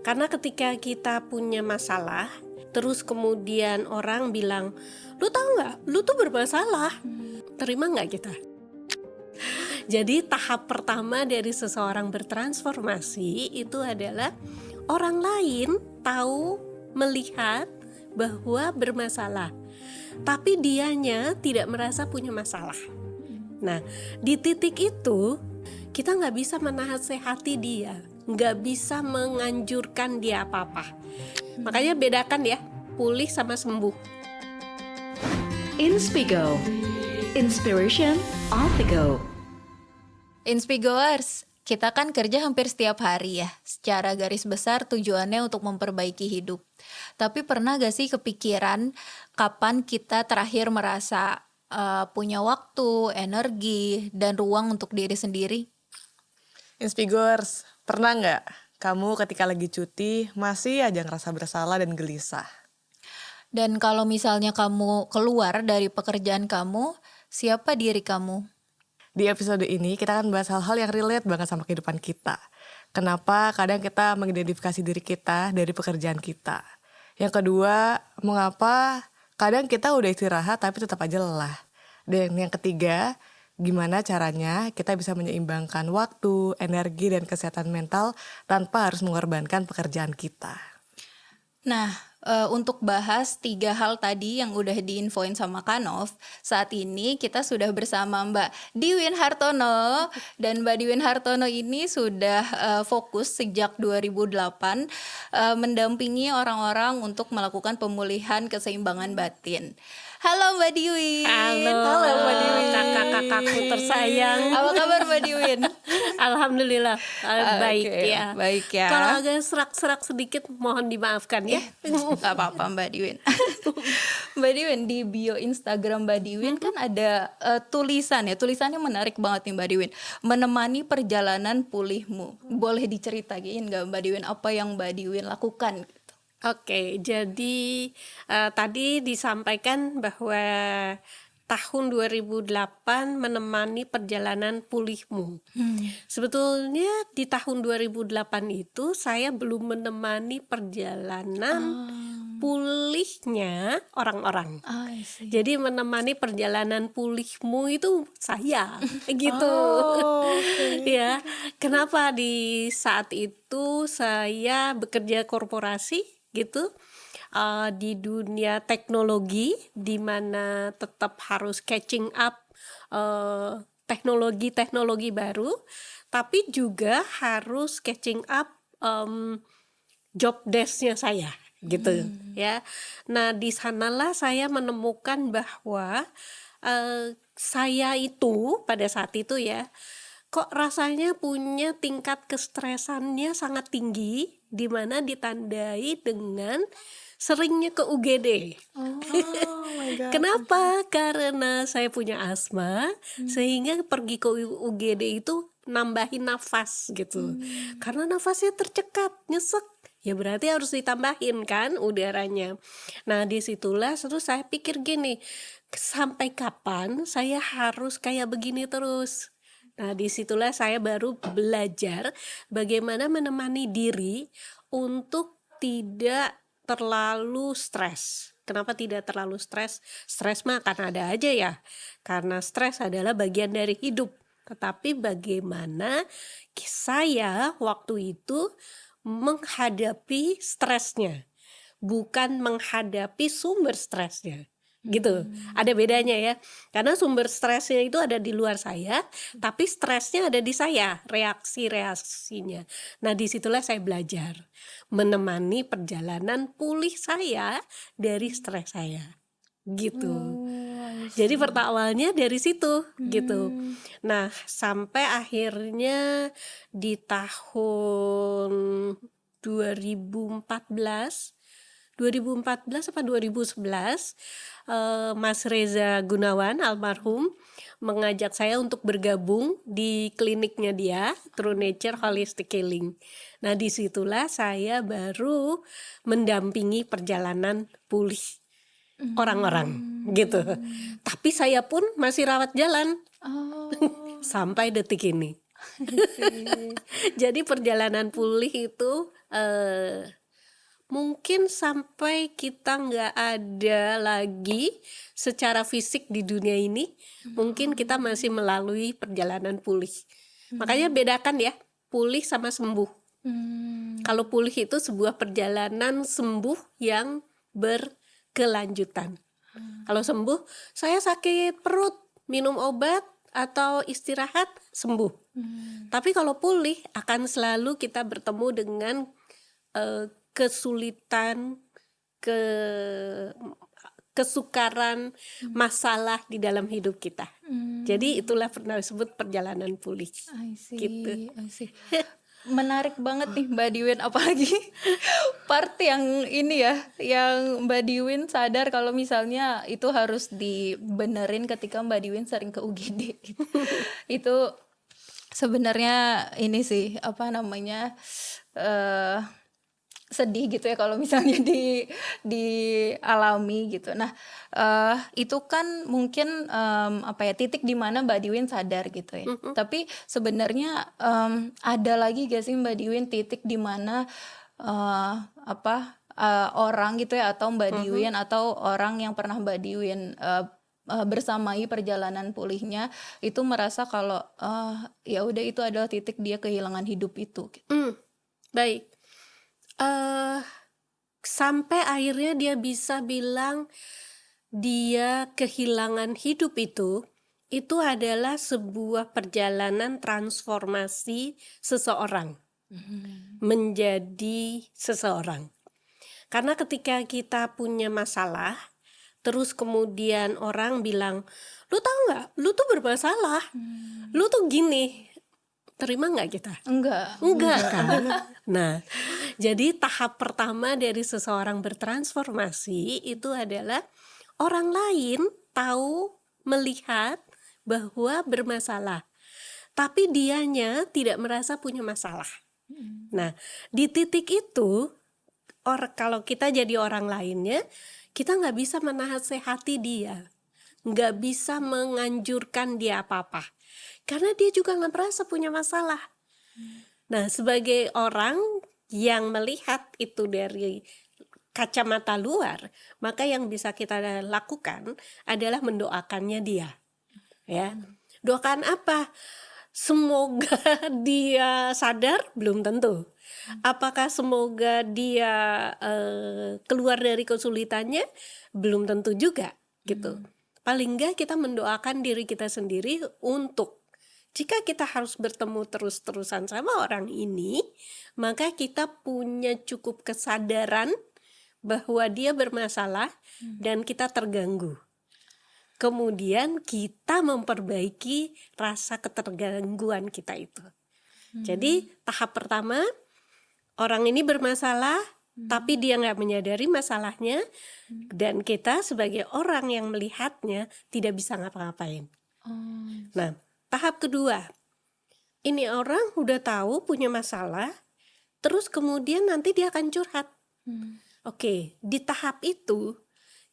Karena ketika kita punya masalah, terus kemudian orang bilang, lu tahu nggak, lu tuh bermasalah. Terima nggak kita? Jadi tahap pertama dari seseorang bertransformasi itu adalah orang lain tahu, melihat bahwa bermasalah, tapi dianya tidak merasa punya masalah. Nah, di titik itu kita nggak bisa menasehati dia, nggak bisa menganjurkan dia apa-apa. Makanya bedakan ya, pulih sama sembuh. Inspigo, inspiration on the go. Inspigoers, kita kan kerja hampir setiap hari ya. Secara garis besar tujuannya untuk memperbaiki hidup. Tapi pernah gak sih kepikiran kapan kita terakhir merasa punya waktu, energi, dan ruang untuk diri sendiri? Inspigoers, pernah nggak kamu ketika lagi cuti masih aja ngerasa bersalah dan gelisah? Dan kalau misalnya kamu keluar dari pekerjaan kamu, siapa diri kamu? Di episode ini kita akan bahas hal-hal yang relate banget sama kehidupan kita. Kenapa kadang kita mengidentifikasi diri kita dari pekerjaan kita. Yang kedua, mengapa kadang kita udah istirahat tapi tetap aja lelah. Dan yang ketiga, gimana caranya kita bisa menyeimbangkan waktu, energi, dan kesehatan mental tanpa harus mengorbankan pekerjaan kita. Nah, untuk bahas 3 hal tadi yang udah diinfoin sama Kanov, saat ini kita sudah bersama Mbak Diwin Hartono. Dan Mbak Diwin Hartono ini sudah fokus sejak 2008 mendampingi orang-orang untuk melakukan pemulihan keseimbangan batin. Halo Mbak Diwin. Halo Mbak Diwin, kakak-kakakku tersayang. Apa kabar Mbak Diwin? Alhamdulillah, baik Oke, ya. baik ya. Kalau agak serak-serak sedikit mohon dimaafkan ya. Gak apa-apa Mbak Diwin. Mbak Diwin, di bio Instagram Mbak Diwin kan ada tulisan ya. Tulisannya menarik banget nih Mbak Diwin. Menemani perjalanan pulihmu. Boleh diceritain gak Mbak Diwin apa yang Mbak Diwin lakukan? Oke, jadi tadi disampaikan bahwa tahun 2008 menemani perjalanan pulihmu. Sebetulnya di tahun 2008 itu saya belum menemani perjalanan pulihnya orang-orang. Jadi menemani perjalanan pulihmu itu saya gitu. Ya, kenapa di saat itu saya bekerja korporasi gitu, di dunia teknologi di mana tetap harus catching up teknologi baru, tapi juga harus catching up job desk-nya saya gitu ya. Nah, di sanalah saya menemukan bahwa saya itu pada saat itu ya, kok rasanya punya tingkat kestresannya sangat tinggi, di mana ditandai dengan seringnya ke UGD. Oh my God. Kenapa? Karena saya punya asma, sehingga pergi ke UGD itu nambahin nafas gitu. Karena nafasnya tercekat, nyesek. Ya berarti harus ditambahin kan udaranya. Nah, disitulah terus saya pikir gini, sampai kapan saya harus kayak begini terus? Nah, disitulah saya baru belajar bagaimana menemani diri untuk tidak terlalu stres. Kenapa tidak terlalu stres? Stres mah akan ada aja ya, karena stres adalah bagian dari hidup. Tetapi bagaimana saya waktu itu menghadapi stresnya, bukan menghadapi sumber stresnya. Gitu, ada bedanya ya, karena sumber stresnya itu ada di luar saya, tapi stresnya ada di saya, reaksinya. Nah, disitulah saya belajar menemani perjalanan pulih saya dari stres saya, gitu. Jadi awalnya dari situ, gitu. Nah, sampai akhirnya di tahun 2014 apa 2011, Mas Reza Gunawan almarhum mengajak saya untuk bergabung di kliniknya dia, True Nature Holistic Healing. Nah, disitulah saya baru mendampingi perjalanan pulih orang-orang gitu. Tapi saya pun masih rawat jalan sampai detik ini. Jadi perjalanan pulih itu mungkin sampai kita nggak ada lagi secara fisik di dunia ini, mungkin kita masih melalui perjalanan pulih. Makanya bedakan ya, pulih sama sembuh. Kalau pulih itu sebuah perjalanan sembuh yang berkelanjutan. Kalau sembuh, saya sakit perut, minum obat atau istirahat, sembuh. Tapi kalau pulih akan selalu kita bertemu dengan kesulitan, kesukaran, masalah di dalam hidup kita. Jadi itulah pernah disebut perjalanan pulih. I see, Gitu. I see. Menarik banget nih Mbak Diwin, apalagi part yang ini ya, yang Mbak Diwin sadar kalau misalnya itu harus dibenerin ketika Mbak Diwin sering ke UGD. Itu sebenarnya ini sih apa namanya, sedih gitu ya kalau misalnya dialami gitu. Nah, itu kan mungkin apa ya, titik di mana Mbak Diwin sadar gitu ya. Tapi sebenarnya ada lagi gak sih Mbak Diwin titik di mana orang gitu ya, atau Mbak Diwin atau orang yang pernah Mbak Diwin bersamai perjalanan pulihnya itu merasa kalau ya udah itu adalah titik dia kehilangan hidup itu gitu. Baik. Sampai akhirnya dia bisa bilang dia kehilangan hidup itu adalah sebuah perjalanan transformasi seseorang menjadi seseorang. Karena ketika kita punya masalah, terus kemudian orang bilang, lu tahu nggak, lu tuh bermasalah, lu tuh gini, terima nggak kita? Enggak Kan? Nah, jadi tahap pertama dari seseorang bertransformasi itu adalah orang lain tahu, melihat bahwa bermasalah, tapi dianya tidak merasa punya masalah. Nah, di titik itu, kalau kita jadi orang lainnya, kita nggak bisa menasehati dia, nggak bisa menganjurkan dia apa-apa, karena dia juga nggak merasa punya masalah. Nah, sebagai orang yang melihat itu dari kacamata luar, maka yang bisa kita lakukan adalah mendoakannya dia. Ya, doakan apa? Semoga dia sadar, belum tentu. Apakah semoga dia keluar dari kesulitannya, belum tentu juga, gitu. Paling enggak kita mendoakan diri kita sendiri untuk, jika kita harus bertemu terus-terusan sama orang ini, maka kita punya cukup kesadaran bahwa dia bermasalah dan kita terganggu. Kemudian kita memperbaiki rasa ketergangguan kita itu. Jadi tahap pertama, orang ini bermasalah, tapi dia nggak menyadari masalahnya, dan kita sebagai orang yang melihatnya tidak bisa ngapa-ngapain. Nah, tahap kedua, ini orang udah tahu punya masalah, terus kemudian nanti dia akan curhat. Oke, di tahap itu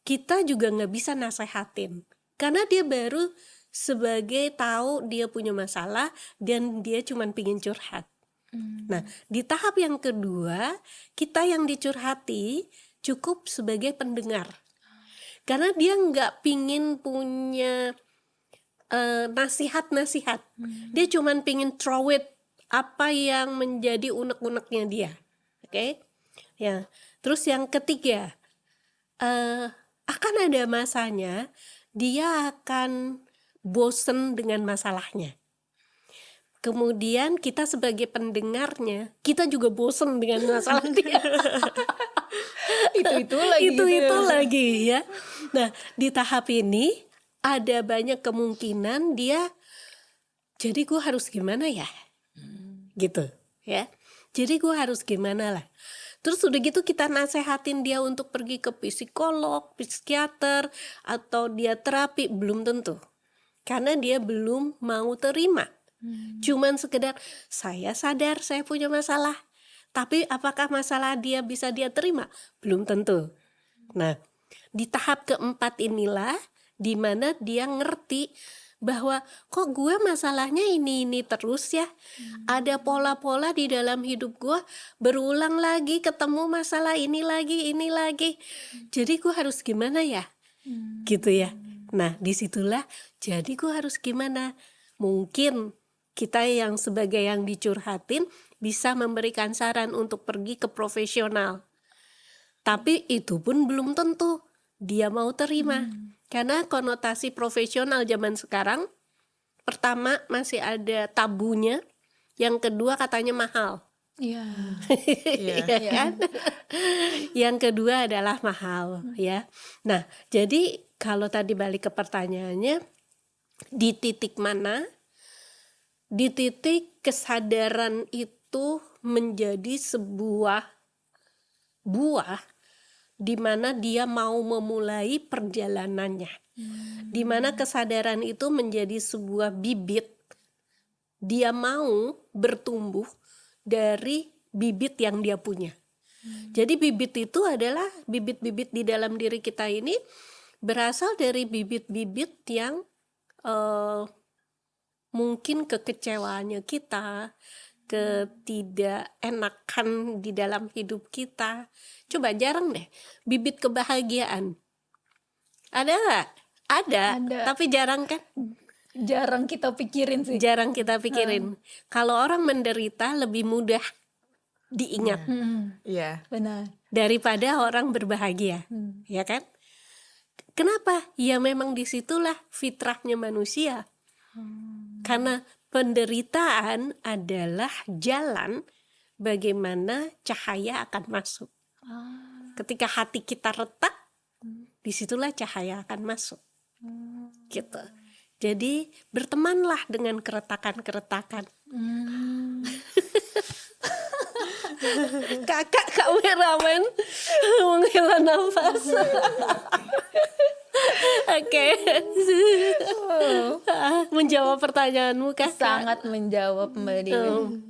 kita juga nggak bisa nasehatin, karena dia baru sebagai tahu dia punya masalah dan dia cuma pingin curhat. Nah, di tahap yang kedua, kita yang dicurhati cukup sebagai pendengar, karena dia nggak pingin punya nasihat-nasihat. Dia cuman pingin throw it apa yang menjadi unek-uneknya dia. Oke? Ya. Terus yang ketiga, akan ada masanya dia akan bosen dengan masalahnya. Kemudian kita sebagai pendengarnya, kita juga bosen dengan masalah dia. itu lagi gitu itu ya. lagi ya. Nah, di tahap ini ada banyak kemungkinan dia, jadi gue harus gimana ya, gitu ya. Jadi gue harus gimana lah. Terus udah gitu kita nasehatin dia untuk pergi ke psikolog, psikiater, atau dia terapi, belum tentu, karena dia belum mau terima. Cuman sekedar saya sadar saya punya masalah, tapi apakah masalah dia bisa dia terima? Belum tentu. Nah, di tahap keempat inilah di mana dia ngerti bahwa kok gue masalahnya ini terus ya. Ada pola-pola di dalam hidup gue berulang lagi, ketemu masalah ini lagi. Jadi gue harus gimana ya? Gitu ya. Nah, disitulah jadi gue harus gimana? Mungkin kita yang sebagai yang dicurhatin bisa memberikan saran untuk pergi ke profesional. Tapi itu pun belum tentu dia mau terima. Karena konotasi profesional zaman sekarang, pertama masih ada tabunya, yang kedua katanya mahal. Iya. Ya kan? Yang kedua adalah mahal ya. Nah, jadi kalau tadi balik ke pertanyaannya, di titik mana? Di titik kesadaran itu menjadi sebuah buah di mana dia mau memulai perjalanannya. Di mana kesadaran itu menjadi sebuah bibit. Dia mau bertumbuh dari bibit yang dia punya. Jadi bibit itu adalah bibit-bibit di dalam diri kita ini berasal dari bibit-bibit yang mungkin kekecewaannya kita, ketidakenakan di dalam hidup kita. Coba jarang deh bibit kebahagiaan. Ada nggak? Ada, tapi jarang kan? Jarang kita pikirin sih. Jarang kita pikirin. Kalau orang menderita lebih mudah diingat Iya. Benar. daripada orang berbahagia, ya kan? Kenapa? Ya memang disitulah fitrahnya manusia. Karena penderitaan adalah jalan bagaimana cahaya akan masuk. Ketika hati kita retak, disitulah cahaya akan masuk. Gitu. Jadi bertemanlah dengan keretakan-keretakan. Kakak kameramen menghela nafas. Oke. Menjawab pertanyaanmu kakak. Sangat menjawab Mbak Diwin.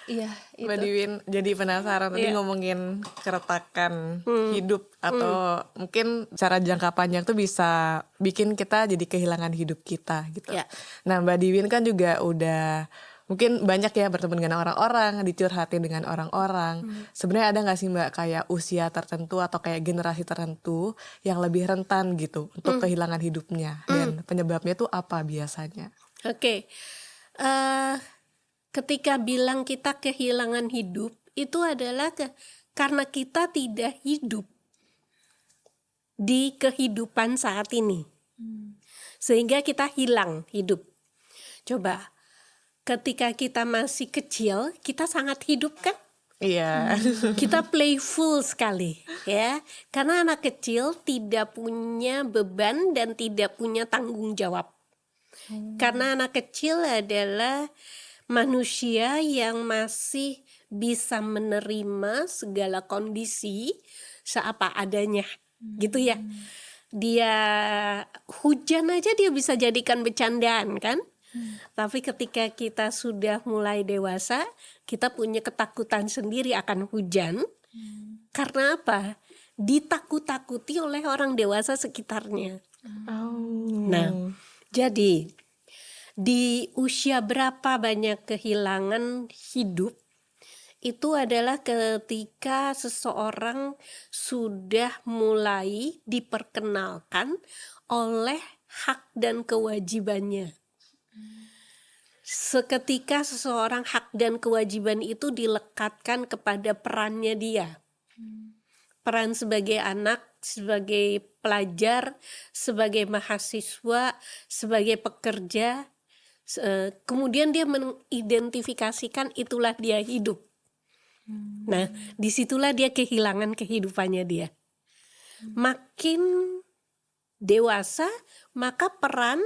Iya, itu. Mbak Diwin jadi penasaran tadi ngomongin keretakan hidup atau mungkin secara jangka panjang tuh bisa bikin kita jadi kehilangan hidup kita gitu. Ya. Nah Mbak Diwin kan juga udah mungkin banyak ya bertemu dengan orang-orang, dicurhatin dengan orang-orang. Sebenarnya ada nggak sih Mbak kayak usia tertentu atau kayak generasi tertentu yang lebih rentan gitu untuk kehilangan hidupnya dan penyebabnya tuh apa biasanya? Oke. Ketika bilang kita kehilangan hidup, itu adalah karena kita tidak hidup di kehidupan saat ini. Sehingga kita hilang hidup. Coba, ketika kita masih kecil, kita sangat hidup kan? Iya. Kita playful sekali ya. Karena anak kecil tidak punya beban dan tidak punya tanggung jawab. Karena anak kecil adalah manusia yang masih bisa menerima segala kondisi seapa adanya, gitu ya. Dia hujan aja dia bisa jadikan bercandaan kan. Tapi ketika kita sudah mulai dewasa, kita punya ketakutan sendiri akan hujan. Karena apa? Ditakut-takuti oleh orang dewasa sekitarnya. Nah, jadi di usia berapa banyak kehilangan hidup itu adalah ketika seseorang sudah mulai diperkenalkan oleh hak dan kewajibannya. Seketika seseorang hak dan kewajiban itu dilekatkan kepada perannya dia. Peran sebagai anak, sebagai pelajar, sebagai mahasiswa, sebagai pekerja. Kemudian dia mengidentifikasikan itulah dia hidup. Nah, disitulah dia kehilangan kehidupannya dia. Makin dewasa, maka peran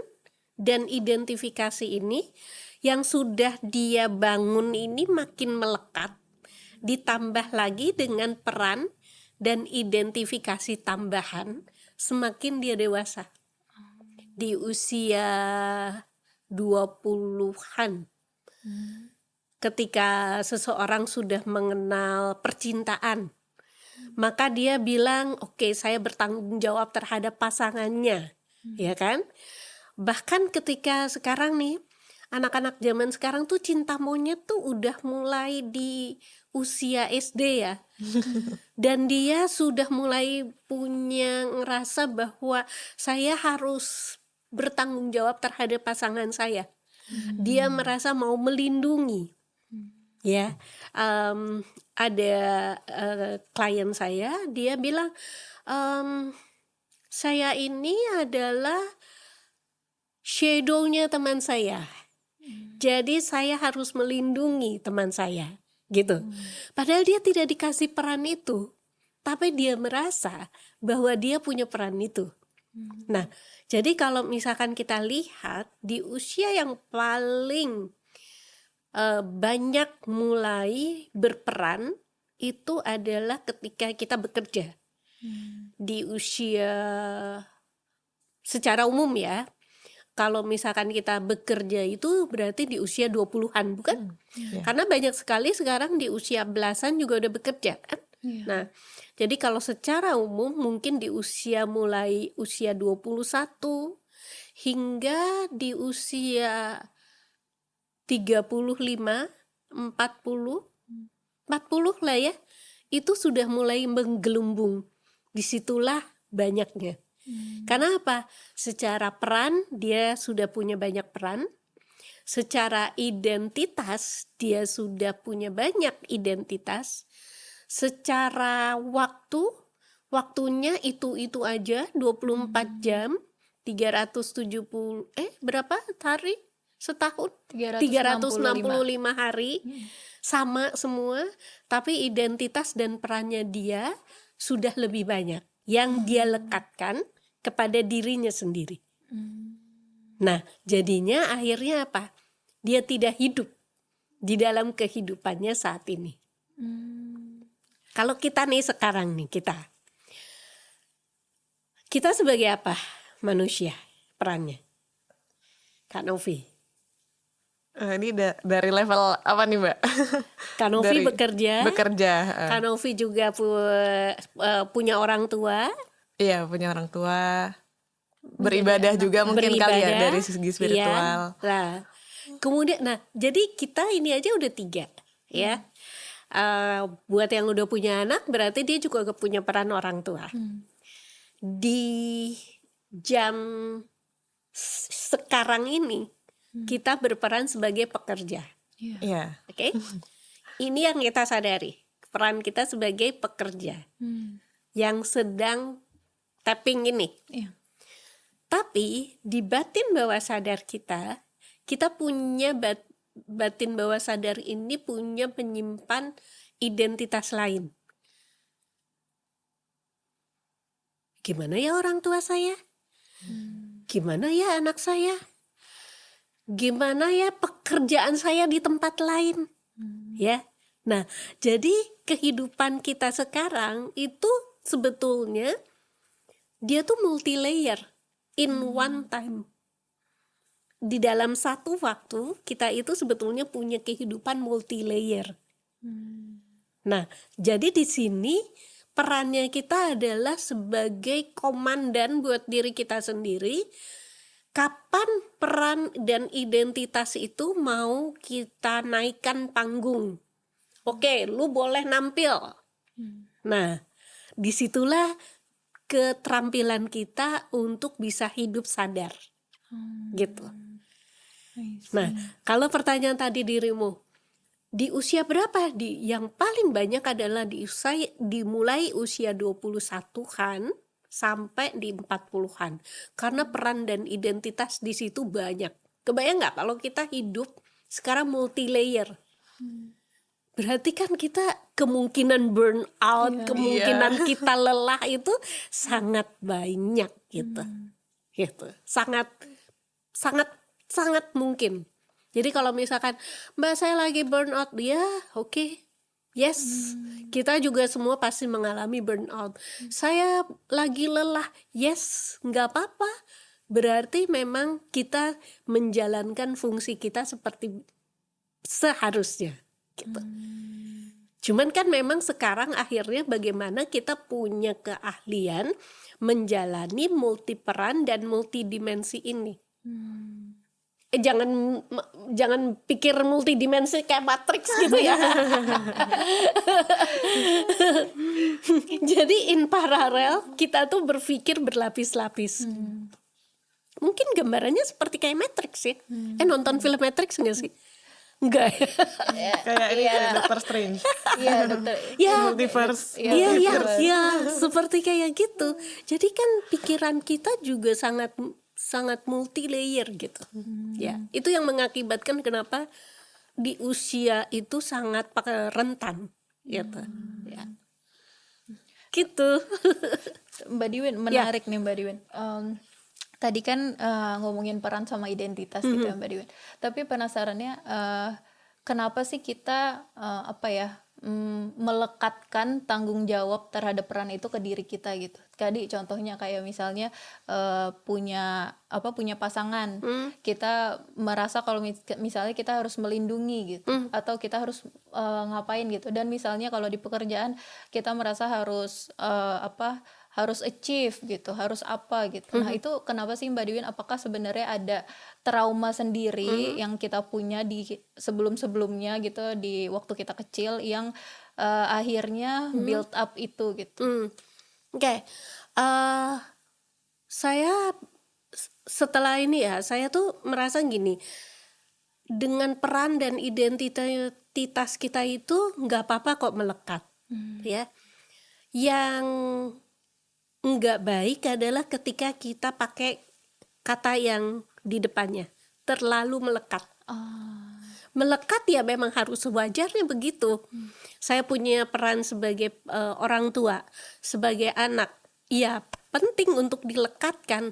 dan identifikasi ini yang sudah dia bangun ini makin melekat. Ditambah lagi dengan peran dan identifikasi tambahan, semakin dia dewasa. Di usia 20-an. Ketika seseorang sudah mengenal percintaan, maka dia bilang, oke, saya bertanggung jawab terhadap pasangannya, ya kan? Bahkan ketika sekarang nih, anak-anak zaman sekarang tuh cinta monyet tuh udah mulai di usia SD ya. Dan dia sudah mulai punya ngerasa bahwa saya harus bertanggung jawab terhadap pasangan saya. Dia merasa mau melindungi. Ya, ada klien saya, dia bilang, saya ini adalah shadow-nya teman saya. Jadi saya harus melindungi teman saya, gitu. Padahal dia tidak dikasih peran itu, tapi dia merasa bahwa dia punya peran itu. Nah, jadi kalau misalkan kita lihat di usia yang paling banyak mulai berperan itu adalah ketika kita bekerja. Di usia secara umum ya. Kalau misalkan kita bekerja itu berarti di usia 20-an, bukan? Karena banyak sekali sekarang di usia belasan juga udah bekerja kan? Nah, jadi kalau secara umum mungkin di usia mulai usia 21 hingga di usia 35, 40 lah ya, itu sudah mulai menggelumbung. Disitulah banyaknya. Karena apa? Secara peran dia sudah punya banyak peran. Secara identitas dia sudah punya banyak identitas. Secara waktunya itu aja 24 jam, 370 berapa hari? Setahun 365 hari sama semua, tapi identitas dan perannya dia sudah lebih banyak yang dia lekatkan kepada dirinya sendiri. Nah, jadinya akhirnya apa? Dia tidak hidup di dalam kehidupannya saat ini. Kalau kita nih sekarang nih, kita sebagai apa? Manusia perannya. Kak Novi. Ini dari level apa nih Mbak? Kak Novi Bekerja. Kak Novi juga punya orang tua. Iya, punya orang tua. Beribadah juga mungkin kali ya dari segi spiritual. Iya. Nah, kemudian, jadi kita ini aja udah 3 ya. Buat yang udah punya anak berarti dia juga punya peran orang tua. Di jam sekarang ini kita berperan sebagai pekerja. Iya. Oke? Ini yang kita sadari, peran kita sebagai pekerja yang sedang tapping ini. Tapi di batin bawah sadar kita punya batin bawah sadar ini punya penyimpan identitas lain. Gimana ya orang tua saya? Gimana ya anak saya? Gimana ya pekerjaan saya di tempat lain? Ya. Nah, jadi kehidupan kita sekarang itu sebetulnya dia tuh multi layer in one time. Di dalam satu waktu kita itu sebetulnya punya kehidupan multi layer. Nah, jadi di sini perannya kita adalah sebagai komandan buat diri kita sendiri. Kapan peran dan identitas itu mau kita naikkan panggung? Oke, lu boleh nampil. Nah, disitulah keterampilan kita untuk bisa hidup sadar. Gitu. Nah, kalau pertanyaan tadi dirimu, di usia berapa? Yang paling banyak adalah dimulai usia 21-an sampai di 40-an. Karena peran dan identitas di situ banyak. Kebayang nggak kalau kita hidup sekarang multi layer? Berarti kan kita kemungkinan burn out, kemungkinan kita lelah itu sangat banyak gitu. Gitu. Sangat mungkin. Jadi kalau misalkan Mbak saya lagi burn out, ya oke. Yes, kita juga semua pasti mengalami burnout. Saya lagi lelah, yes, nggak apa-apa. Berarti memang kita menjalankan fungsi kita seperti seharusnya. Gitu. Cuman kan memang sekarang akhirnya bagaimana kita punya keahlian menjalani multi peran dan multidimensi ini. Jangan pikir multidimensi kayak Matrix gitu ya. Jadi in paralel kita tuh berpikir berlapis-lapis. Mungkin gambarannya seperti kayak Matrix ya. Nonton film Matrix enggak sih? Enggak ya. Kayak ini kayak Doctor Strange. Iya dokter. Ya, Multiverse. iya, seperti kayak gitu. Jadi kan pikiran kita juga sangat multi layer gitu. Ya, itu yang mengakibatkan kenapa di usia itu sangat rentan gitu. Ya. Gitu. Mbak Diwin menarik nih Mbak Diwin. Tadi kan ngomongin peran sama identitas gitu ya Mbak Diwin. Tapi penasarannya kenapa sih kita melekatkan tanggung jawab terhadap peran itu ke diri kita gitu. Tadi contohnya kayak misalnya punya pasangan, kita merasa kalau misalnya kita harus melindungi gitu, atau kita harus ngapain gitu. Dan misalnya kalau di pekerjaan kita merasa harus achieve gitu, harus apa gitu. Nah itu kenapa sih Mbak Diwin? Apakah sebenarnya ada trauma sendiri yang kita punya di sebelum-sebelumnya gitu, di waktu kita kecil yang akhirnya build up itu gitu? Oke. Saya setelah ini ya, saya tuh merasa gini, dengan peran dan identitas kita itu nggak apa-apa kok melekat, ya. Yang nggak baik adalah ketika kita pakai kata yang di depannya terlalu melekat. Melekat ya memang harus sewajarnya begitu. Saya punya peran sebagai orang tua, sebagai anak, ya penting untuk dilekatkan.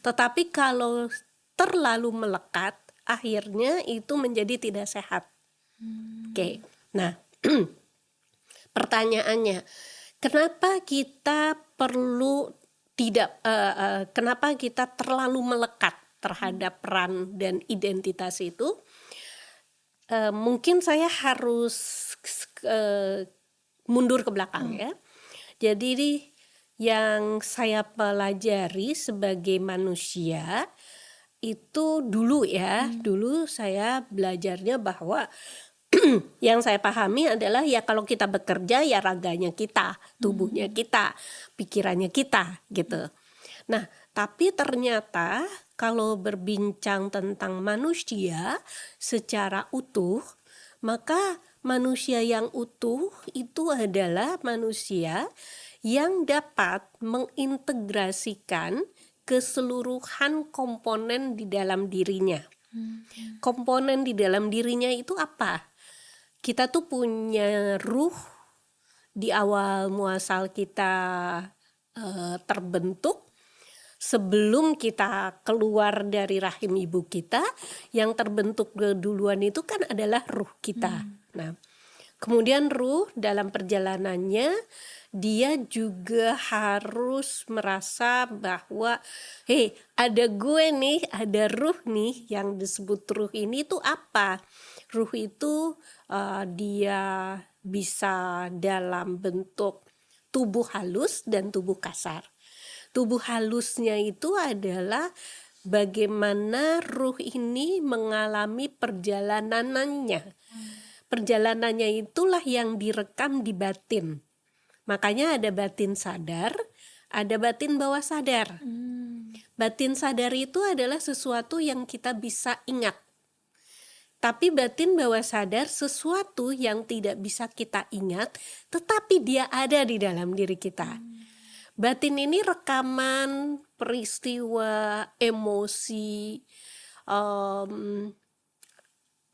Tetapi kalau terlalu melekat, akhirnya itu menjadi tidak sehat. Oke. Nah, pertanyaannya, kenapa kita kenapa kita terlalu melekat terhadap peran dan identitas itu? Mungkin saya harus mundur ke belakang ya. Jadi yang saya pelajari sebagai manusia itu dulu saya belajarnya bahwa yang saya pahami adalah ya kalau kita bekerja ya raganya kita, tubuhnya kita, pikirannya kita gitu. Nah, tapi ternyata kalau berbincang tentang manusia secara utuh, maka manusia yang utuh itu adalah manusia yang dapat mengintegrasikan keseluruhan komponen di dalam dirinya. Komponen di dalam dirinya itu apa? Kita tuh punya ruh di awal muasal kita terbentuk. Sebelum kita keluar dari rahim ibu kita, yang terbentuk duluan itu kan adalah ruh kita. Nah, kemudian ruh dalam perjalanannya dia juga harus merasa bahwa ada gue nih, ada ruh nih, yang disebut ruh ini tuh apa? Ruh itu dia bisa dalam bentuk tubuh halus dan tubuh kasar. Tubuh halusnya itu adalah bagaimana ruh ini mengalami perjalanannya. Perjalanannya itulah yang direkam di batin. Makanya ada batin sadar, ada batin bawah sadar. Batin sadar itu adalah sesuatu yang kita bisa ingat. Tapi batin bawah sadar sesuatu yang tidak bisa kita ingat, tetapi dia ada di dalam diri kita. Batin ini rekaman peristiwa, emosi,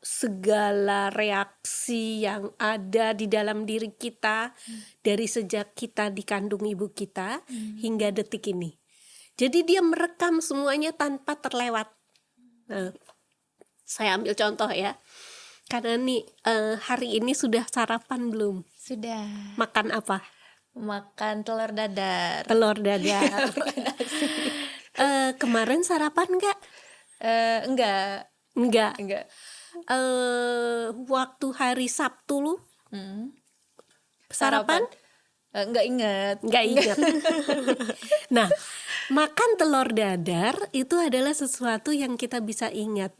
segala reaksi yang ada di dalam diri kita dari sejak kita dikandung ibu kita hingga detik ini. Jadi dia merekam semuanya tanpa terlewat. Nah, saya ambil contoh ya. Karena nih hari ini sudah sarapan belum? Sudah. Makan apa? Makan telur dadar. Telur dadar. Kemarin sarapan nggak? Enggak. Waktu hari Sabtu lu sarapan? Nggak inget. Nggak ingat. Nah, makan telur dadar itu adalah sesuatu yang kita bisa ingat.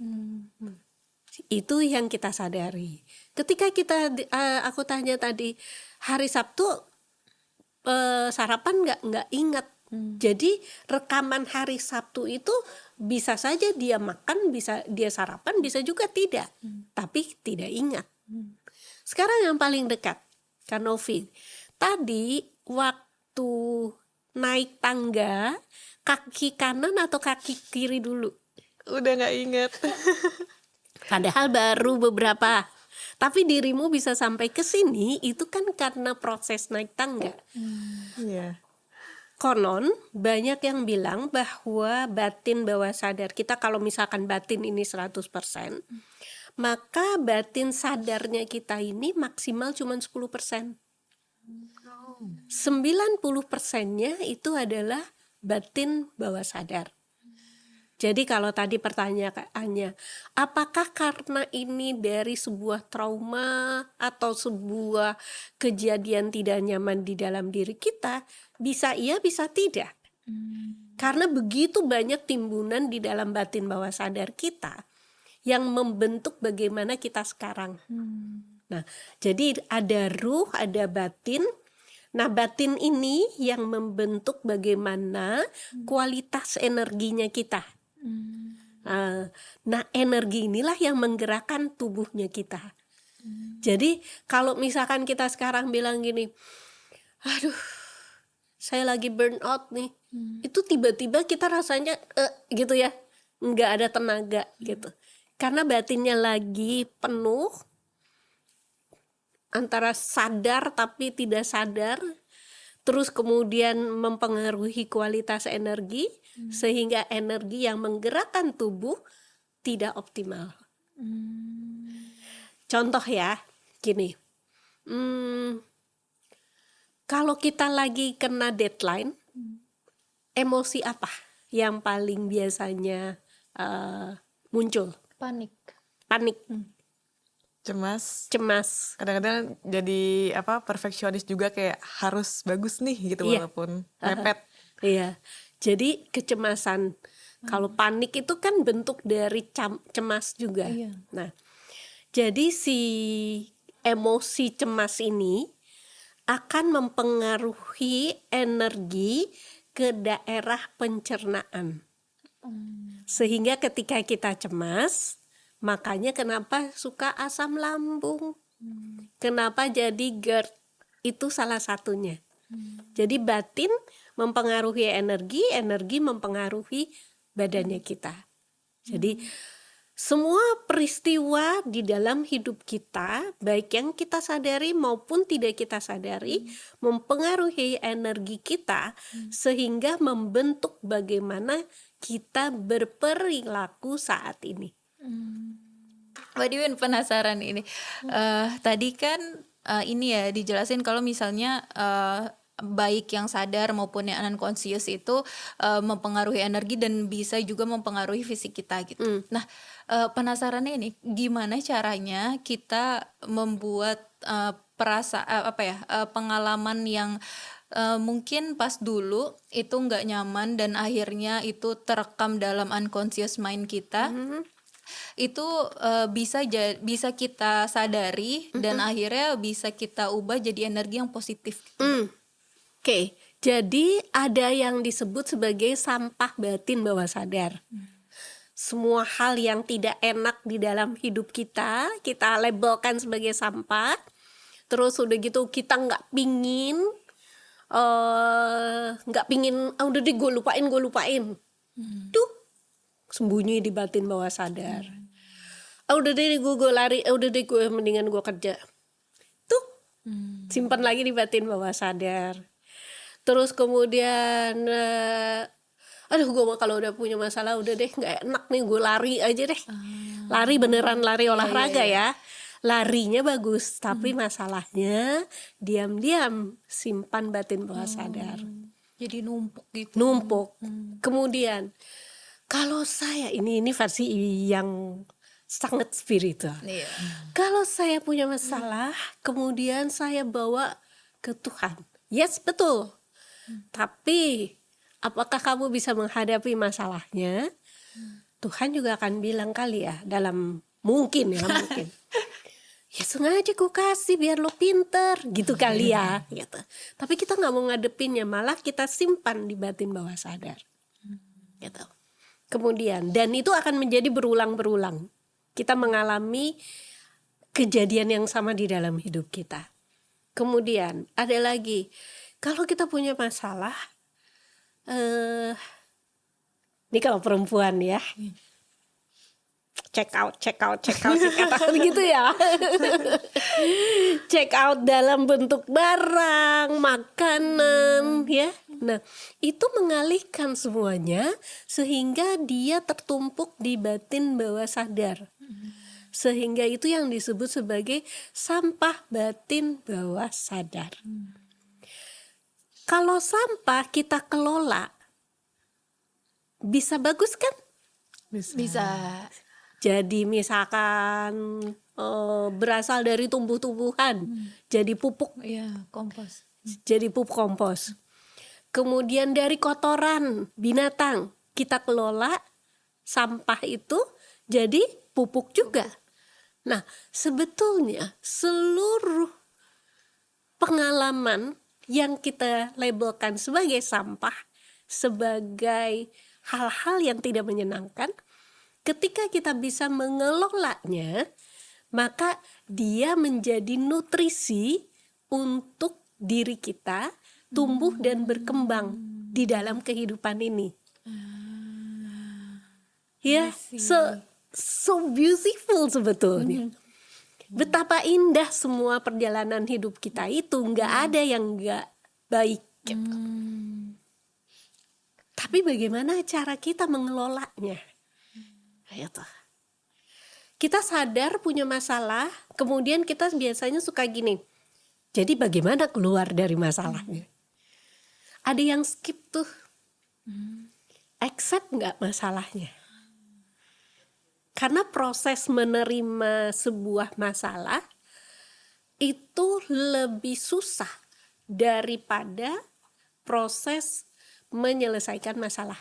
Itu yang kita sadari. Ketika aku tanya tadi, hari Sabtu sarapan nggak ingat. Jadi rekaman hari Sabtu itu bisa saja dia makan, bisa dia sarapan, bisa juga tidak, tapi tidak ingat. Sekarang yang paling dekat, Kak Novi, tadi waktu naik tangga, kaki kanan atau kaki kiri dulu? Udah nggak inget. Padahal baru beberapa. Tapi dirimu bisa sampai ke sini itu kan karena proses naik tangga. Iya. Konon banyak yang bilang bahwa batin bawah sadar kita, kalau misalkan batin ini 100%, maka batin sadarnya kita ini maksimal cuma 10%. 90%-nya itu adalah batin bawah sadar. Jadi kalau tadi pertanyaannya, apakah karena ini dari sebuah trauma atau sebuah kejadian tidak nyaman di dalam diri kita? Bisa iya, bisa tidak. Karena begitu banyak timbunan di dalam batin bawah sadar kita yang membentuk bagaimana kita sekarang. Nah, jadi ada ruh, ada batin. Nah, batin ini yang membentuk bagaimana kualitas energinya kita. Nah, energi inilah yang menggerakkan tubuhnya kita. Jadi kalau misalkan kita sekarang bilang gini, aduh, saya lagi burn out nih, itu tiba-tiba kita rasanya gitu ya, nggak ada tenaga gitu. Karena batinnya lagi penuh, antara sadar tapi tidak sadar, terus kemudian mempengaruhi kualitas energi, sehingga energi yang menggerakkan tubuh tidak optimal. Contoh ya, gini, kalau kita lagi kena deadline, emosi apa yang paling biasanya muncul? Panik. Cemas. Kadang-kadang jadi perfeksionis juga, kayak harus bagus nih gitu, Iya. walaupun mepet. Iya. Jadi kecemasan. Kalau panik itu kan bentuk dari cemas juga. Iya. Nah, jadi si emosi cemas ini akan mempengaruhi energi ke daerah pencernaan. Sehingga ketika kita cemas, makanya kenapa suka asam lambung, kenapa jadi GERD, itu salah satunya. Jadi batin mempengaruhi energi, energi mempengaruhi badannya kita. Jadi semua peristiwa di dalam hidup kita, baik yang kita sadari maupun tidak kita sadari, mempengaruhi energi kita, sehingga membentuk bagaimana kita berperilaku saat ini. Mbak Diwin penasaran ini. Tadi kan ini ya dijelasin kalau misalnya baik yang sadar maupun yang unconscious itu mempengaruhi energi dan bisa juga mempengaruhi fisik kita gitu. Nah, penasarannya ini gimana caranya kita membuat pengalaman yang mungkin pas dulu itu nggak nyaman dan akhirnya itu terekam dalam unconscious mind kita. Itu bisa kita sadari dan akhirnya bisa kita ubah jadi energi yang positif gitu. Oke, jadi ada yang disebut sebagai sampah batin bawah sadar. Semua hal yang tidak enak di dalam hidup kita labelkan sebagai sampah. Terus udah gitu kita nggak pingin, udah deh gue lupain. Tuh sembunyi di batin bawah sadar. Udah deh gue lari, udah deh gue mendingan gue kerja. Tuh simpan lagi di batin bawah sadar. Terus kemudian aduh gue kalau udah punya masalah udah deh nggak enak nih gue lari aja deh. Lari beneran lari olahraga ya. Larinya bagus, tapi masalahnya diam-diam simpan batin bawah sadar. Jadi numpuk gitu. Numpuk. Kemudian kalau saya ini versi yang sangat spiritual. Iya. Kalau saya punya masalah, kemudian saya bawa ke Tuhan. Yes, betul. Tapi apakah kamu bisa menghadapi masalahnya? Tuhan juga akan bilang kali ya, dalam mungkin. Ya sengaja ku kasih biar lo pinter gitu kali ya gitu. Tapi kita nggak mau ngadepinnya, malah kita simpan di batin bawah sadar gitu. Kemudian dan itu akan menjadi berulang-berulang. Kita mengalami kejadian yang sama di dalam hidup kita. Kemudian ada lagi, kalau kita punya masalah, ini kalau perempuan ya, check out gitu ya. Check out dalam bentuk barang, makanan ya. Nah, itu mengalihkan semuanya sehingga dia tertumpuk di batin bawah sadar. Sehingga itu yang disebut sebagai sampah batin bawah sadar. Kalau sampah kita kelola, bisa bagus kan? Bisa. Jadi misalkan berasal dari tumbuh-tumbuhan, jadi pupuk, Iya, kompos. jadi pupuk kompos. Kemudian dari kotoran binatang kita kelola sampah itu jadi pupuk juga. Nah, sebetulnya seluruh pengalaman yang kita labelkan sebagai sampah, sebagai hal-hal yang tidak menyenangkan, ketika kita bisa mengelolanya, maka dia menjadi nutrisi untuk diri kita tumbuh dan berkembang di dalam kehidupan ini. Ya, so beautiful sebetulnya. Betapa indah semua perjalanan hidup kita itu, nggak ada yang nggak baik gitu. Tapi bagaimana cara kita mengelolanya? Gitu. Kita sadar punya masalah, kemudian kita biasanya suka gini. Jadi bagaimana keluar dari masalahnya? Ada yang skip tuh. Accept nggak masalahnya? Karena proses menerima sebuah masalah itu lebih susah daripada proses menyelesaikan masalah.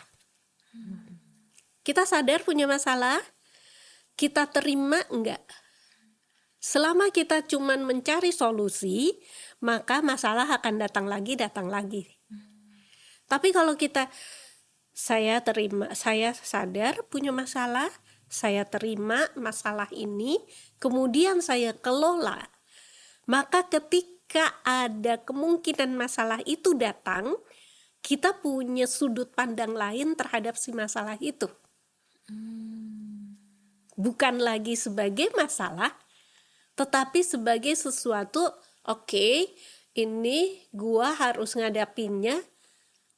Kita sadar punya masalah, kita terima enggak? Selama kita cuman mencari solusi, maka masalah akan datang lagi. Tapi kalau saya sadar punya masalah, saya terima masalah ini, kemudian saya kelola, maka ketika ada kemungkinan masalah itu datang, kita punya sudut pandang lain terhadap si masalah itu. Bukan lagi sebagai masalah, tetapi sebagai sesuatu, oke, ini gua harus ngadapinnya.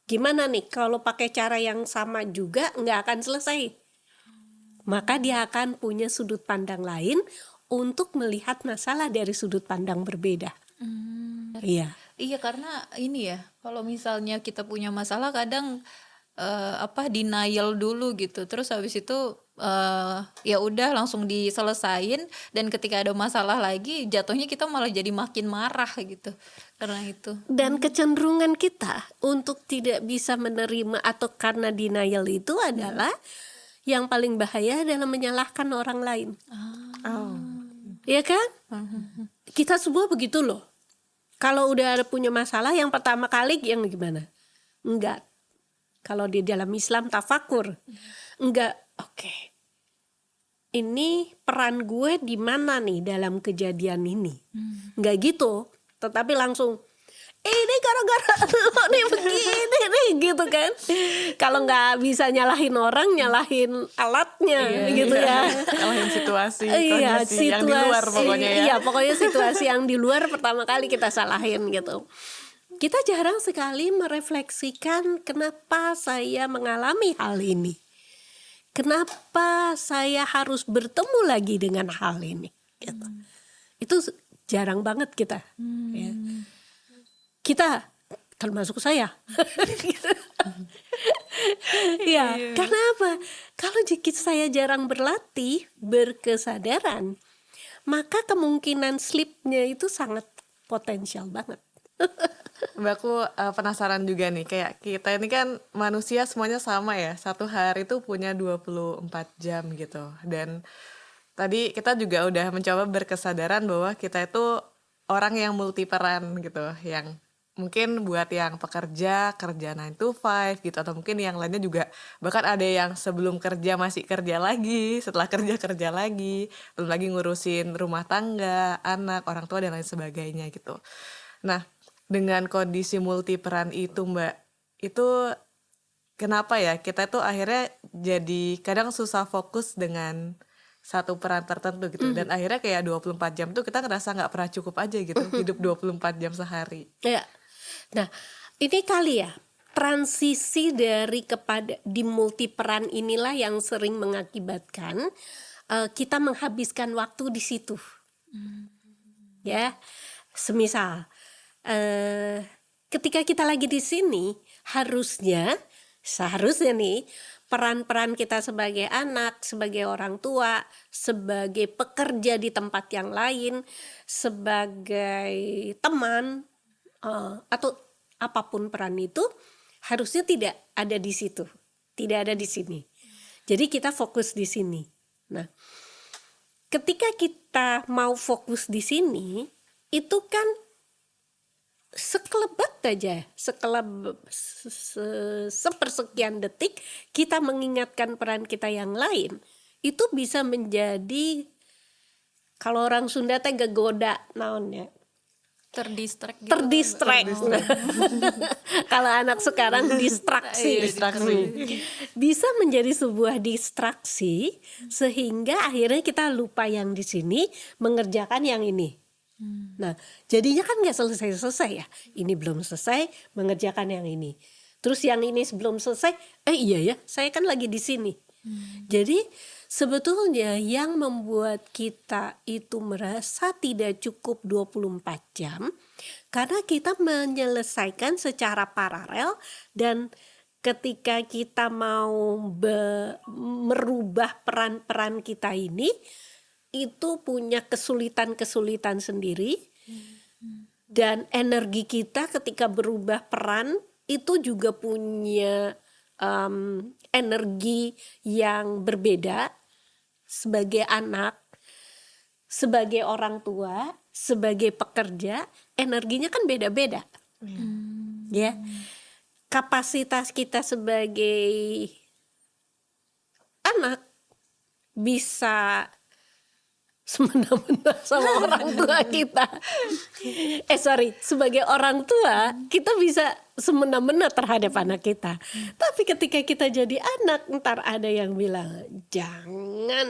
Gimana nih kalau pakai cara yang sama juga nggak akan selesai. Maka dia akan punya sudut pandang lain untuk melihat masalah dari sudut pandang berbeda. Iya. Iya, karena ini ya, kalau misalnya kita punya masalah kadang denial dulu gitu. Terus habis itu ya udah langsung diselesain, dan ketika ada masalah lagi jatuhnya kita malah jadi makin marah gitu. Karena itu. Dan kecenderungan kita untuk tidak bisa menerima atau karena denial itu adalah yang paling bahaya adalah menyalahkan orang lain. Iya kan? Kita semua begitu loh. Kalau udah ada punya masalah, yang pertama kali yang gimana? Enggak. Kalau di dalam Islam tafakur. Enggak, oke. Ini peran gue di mana nih dalam kejadian ini? Enggak gitu. Tetapi langsung ini gara-gara lo nih begini nih gitu kan. Kalau nggak bisa nyalahin orang, nyalahin alatnya gitu ya. Nyalahin situasi, Iya, kondisi yang di luar pokoknya ya. Iya, pokoknya situasi yang di luar pertama kali kita salahin gitu. Kita jarang sekali merefleksikan kenapa saya mengalami hal ini. Kenapa saya harus bertemu lagi dengan hal ini gitu. Itu jarang banget kita. Ya. Kita termasuk saya. Ya, karena apa? Kalau saya jarang berlatih berkesadaran, maka kemungkinan slipnya itu sangat potensial banget. Mbak, aku penasaran juga nih, kayak kita ini kan manusia semuanya sama ya, satu hari itu punya 24 jam gitu. Dan tadi kita juga udah mencoba berkesadaran bahwa kita itu orang yang multiperan gitu, yang mungkin buat yang pekerja, kerja 9 to 5 gitu, atau mungkin yang lainnya juga, bahkan ada yang sebelum kerja masih kerja lagi, setelah kerja kerja lagi, belum lagi ngurusin rumah tangga, anak, orang tua dan lain sebagainya gitu. Nah, dengan kondisi multiperan itu Mbak, itu kenapa ya kita tuh akhirnya jadi kadang susah fokus dengan satu peran tertentu gitu, dan akhirnya kayak 24 jam tuh kita ngerasa nggak pernah cukup aja gitu, hidup 24 jam sehari. Ya. Nah, ini kali ya transisi dari kepada di multiperan inilah yang sering mengakibatkan kita menghabiskan waktu di situ. Ya, semisal ketika kita lagi di sini seharusnya nih peran-peran kita sebagai anak, sebagai orang tua, sebagai pekerja di tempat yang lain, sebagai teman, atau apapun peran itu harusnya tidak ada di situ, tidak ada di sini. Jadi kita fokus di sini. Nah, ketika kita mau fokus di sini, itu kan sekelebat aja, sepersekian detik kita mengingatkan peran kita yang lain, itu bisa menjadi, kalau orang Sunda teh gegoda naonnya, Terdistract gitu. terdistract. Kalau anak sekarang distraksi. Bisa menjadi sebuah distraksi sehingga akhirnya kita lupa yang di sini, mengerjakan yang ini. Nah, jadinya kan nggak selesai-selesai ya. Ini belum selesai, mengerjakan yang ini. Terus yang ini sebelum selesai, iya ya, saya kan lagi di sini. Jadi sebetulnya yang membuat kita itu merasa tidak cukup 24 jam karena kita menyelesaikan secara paralel, dan ketika kita mau merubah peran-peran kita ini, itu punya kesulitan-kesulitan sendiri, dan energi kita ketika berubah peran itu juga punya energi yang berbeda. Sebagai anak, sebagai orang tua, sebagai pekerja, energinya kan beda-beda. Ya, kapasitas kita sebagai anak bisa semena-mena sama orang tua kita. Sebagai orang tua kita bisa semena-mena terhadap anak kita. Tapi ketika kita jadi anak, ntar ada yang bilang jangan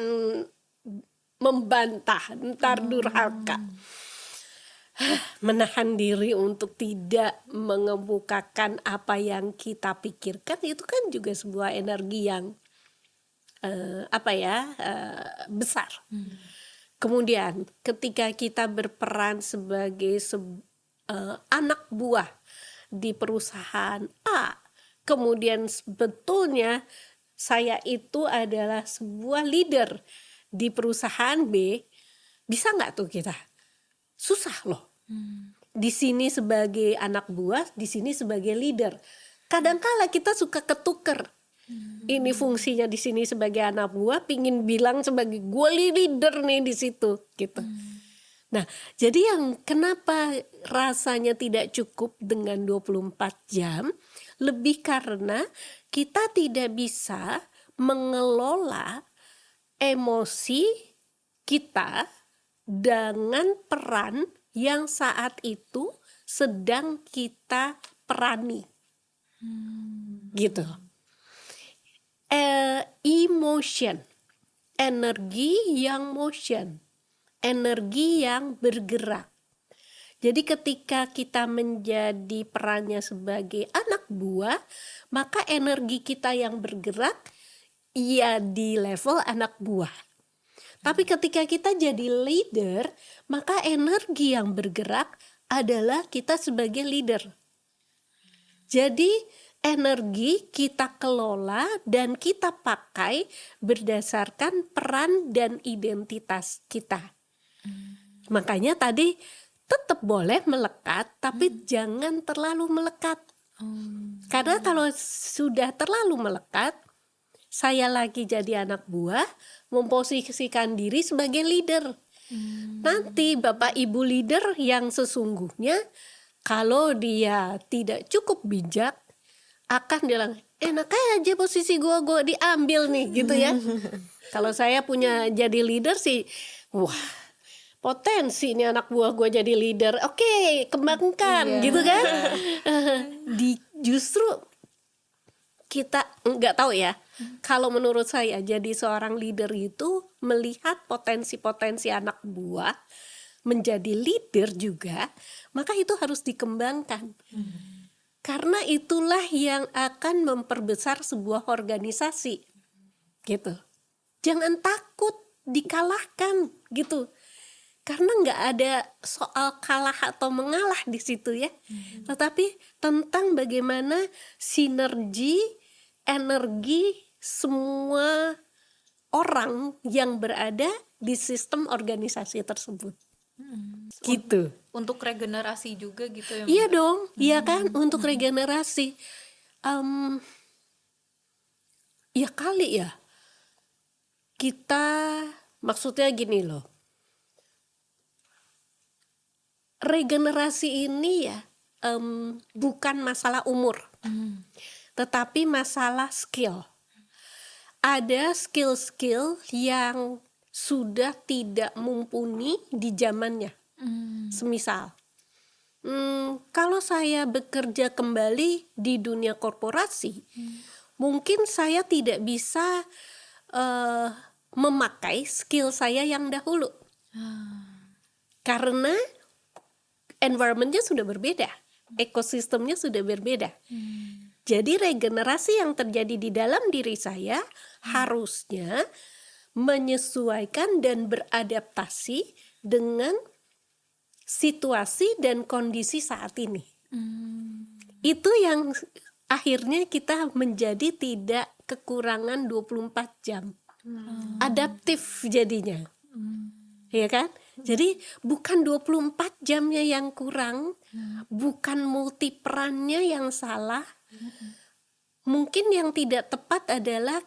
membantah, ntar durhaka. Menahan diri untuk tidak mengemukakan apa yang kita pikirkan, itu kan juga sebuah energi yang besar. Kemudian ketika kita berperan sebagai anak buah di perusahaan A, kemudian sebetulnya saya itu adalah sebuah leader di perusahaan B, bisa nggak tuh kita? Susah loh. Di sini sebagai anak buah, di sini sebagai leader. Kadang-kala kita suka ketuker. Ini fungsinya di sini sebagai anak buah, pingin bilang sebagai gue leader nih di situ gitu. Nah, jadi yang kenapa rasanya tidak cukup dengan 24 jam, lebih karena kita tidak bisa mengelola emosi kita dengan peran yang saat itu sedang kita perani. Gitu. Emotion, energi yang motion, energi yang bergerak. Jadi ketika kita menjadi perannya sebagai anak buah, maka energi kita yang bergerak ya di level anak buah. Tapi ketika kita jadi leader, maka energi yang bergerak adalah kita sebagai leader. Jadi energi kita kelola dan kita pakai berdasarkan peran dan identitas kita. Makanya tadi tetap boleh melekat, tapi jangan terlalu melekat. Karena kalau sudah terlalu melekat, saya lagi jadi anak buah, memposisikan diri sebagai leader. Nanti Bapak Ibu leader yang sesungguhnya, kalau dia tidak cukup bijak, akan bilang, enak aja posisi gue diambil nih gitu ya. Kalau saya punya jadi leader sih, wah potensi nih anak buah gue jadi leader, oke, kembangkan gitu kan. Justru kita nggak tahu ya. Kalau menurut saya jadi seorang leader itu melihat potensi-potensi anak buah menjadi leader juga, maka itu harus dikembangkan. Karena itulah yang akan memperbesar sebuah organisasi. Gitu. Jangan takut dikalahkan gitu. Karena nggak ada soal kalah atau mengalah di situ ya. Tetapi tentang bagaimana sinergi, energi semua orang yang berada di sistem organisasi tersebut. Gitu. Untuk regenerasi juga gitu ya. Iya dong, iya kan, untuk regenerasi. Ya kali ya. Kita maksudnya gini loh. Regenerasi ini ya bukan masalah umur, tetapi masalah skill. Ada skill-skill yang sudah tidak mumpuni di zamannya. Semisal, kalau saya bekerja kembali di dunia korporasi, mungkin saya tidak bisa memakai skill saya yang dahulu. Karena environment-nya sudah berbeda, ekosistemnya sudah berbeda. Jadi regenerasi yang terjadi di dalam diri saya harusnya menyesuaikan dan beradaptasi dengan situasi dan kondisi saat ini. Itu yang akhirnya kita menjadi tidak kekurangan 24 jam. Adaptif jadinya. Ya kan? Jadi bukan 24 jamnya yang kurang, bukan multi perannya yang salah. Mungkin yang tidak tepat adalah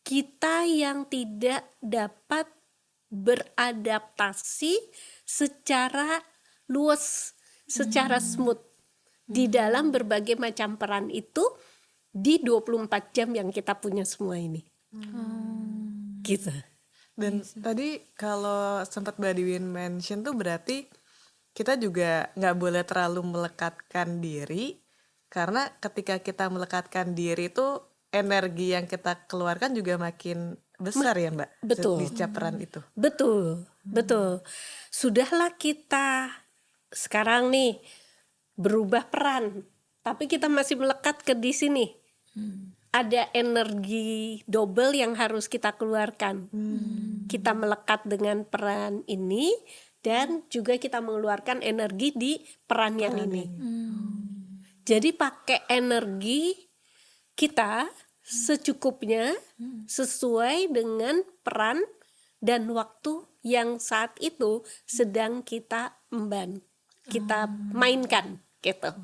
kita yang tidak dapat beradaptasi secara luas, secara smooth di dalam berbagai macam peran itu di 24 jam yang kita punya semua ini. Gitu. Dan tadi kalau sempat Mbak Diwin mention tuh berarti kita juga nggak boleh terlalu melekatkan diri, karena ketika kita melekatkan diri itu energi yang kita keluarkan juga makin besar ya Mbak. Betul. Di setiap peran itu. Betul, betul. Sudahlah kita sekarang nih berubah peran, tapi kita masih melekat ke di sini. Ada energi double yang harus kita keluarkan. Kita melekat dengan peran ini dan juga kita mengeluarkan energi di peran yang ini. Jadi pakai energi kita secukupnya sesuai dengan peran dan waktu yang saat itu sedang kita emban, kita mainkan gitu.